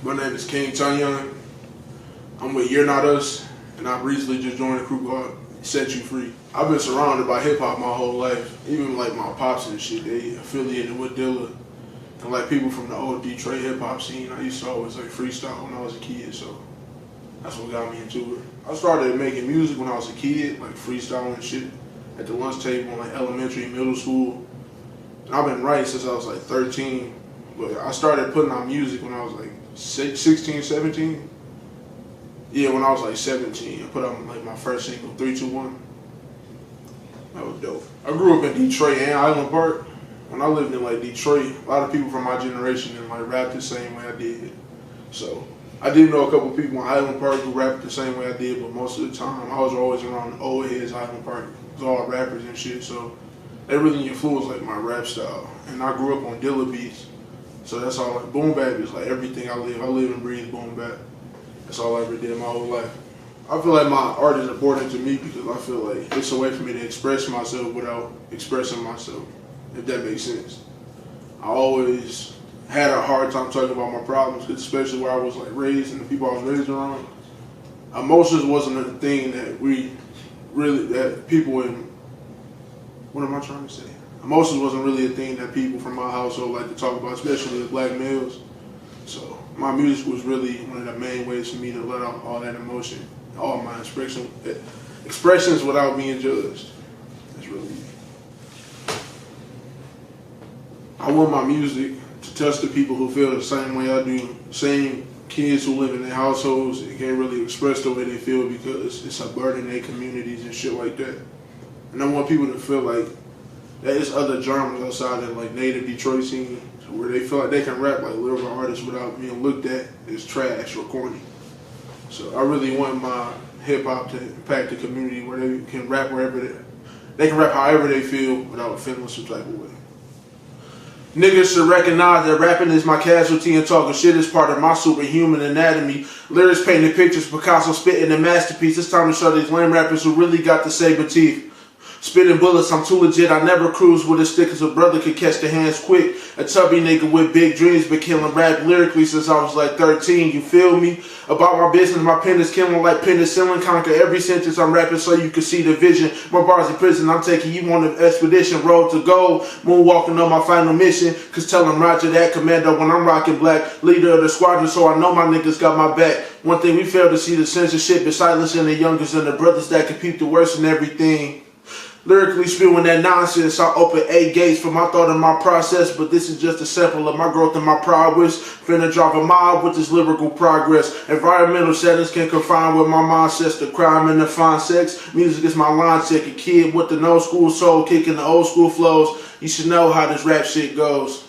My name is KyngTonyun777. I'm with You're Not Us, and I've recently just joined a crew called Set You Free. I've been surrounded by hip hop my whole life. Even like my pops and shit, they affiliated with Dilla. And like people from the old Detroit hip hop scene, I used to always like freestyle when I was a kid, so that's what got me into it. I started making music when I was a kid, like freestyling and shit at the lunch table in like elementary, middle school. And I've been writing since I was like 13. But I started putting out music when I was like 16, 17. Yeah, when I was like 17, I put out like my first single, 321. That was dope. I grew up in Detroit and Island Park. When I lived in like Detroit, a lot of people from my generation didn't like rap the same way I did. So I did know a couple people in Island Park who rapped the same way I did, but most of the time I was always around the old heads Island Park. It was all rappers and shit, so they really influenced like my rap style. And I grew up on Dilla beats. So that's all, like boom bap is like everything I live. I live and breathe boom bap. That's all I ever did my whole life. I feel like my art is important to me because I feel like it's a way for me to express myself without expressing myself, if that makes sense. I always had a hard time talking about my problems, because especially where I was like raised and the people I was raised around. Emotions wasn't a thing that people in, what am I trying to say? Emotions wasn't really a thing that people from my household like to talk about, especially the black males. So my music was really one of the main ways for me to let out all that emotion, all my expressions without being judged. That's really it. I want my music to touch the people who feel the same way I do, same kids who live in their households and can't really express the way they feel because it's a burden in their communities and shit like that. And I want people to feel like there's other genres outside of like native Detroit scene where they feel like they can rap like lyrical artists without being looked at as trash or corny. So I really want my hip hop to impact the community where they can rap wherever they can rap however they feel without feeling some type of way. Niggas should recognize that rapping is my casualty and talking shit is part of my superhuman anatomy. Lyrics painting pictures, Picasso spitting a masterpiece. It's time to show these lame rappers who really got the saber teeth. Spitting bullets, I'm too legit, I never cruise with a stick cause a brother could catch the hands quick. A chubby nigga with big dreams, been killing rap lyrically since I was like 13, you feel me? About my business, my pen is killing like penicillin, conquer every sentence I'm rapping so you can see the vision. My bars in prison, I'm taking you on an expedition, road to gold, moonwalking on my final mission. Cause tell them Roger that, commando when I'm rocking black, leader of the squadron so I know my niggas got my back. One thing we fail to see, the censorship is silencing the youngest and the brothers that compete the worst in everything. Lyrically spewing that nonsense, I open 8 gates for my thought and my process, but this is just a sample of my growth and my prowess. Finna drive a mile with this lyrical progress. Environmental settings can confine with my mindsets, the crime and the fine sex. Music is my line check, a kid with the no school soul, kicking the old school flows. You should know how this rap shit goes.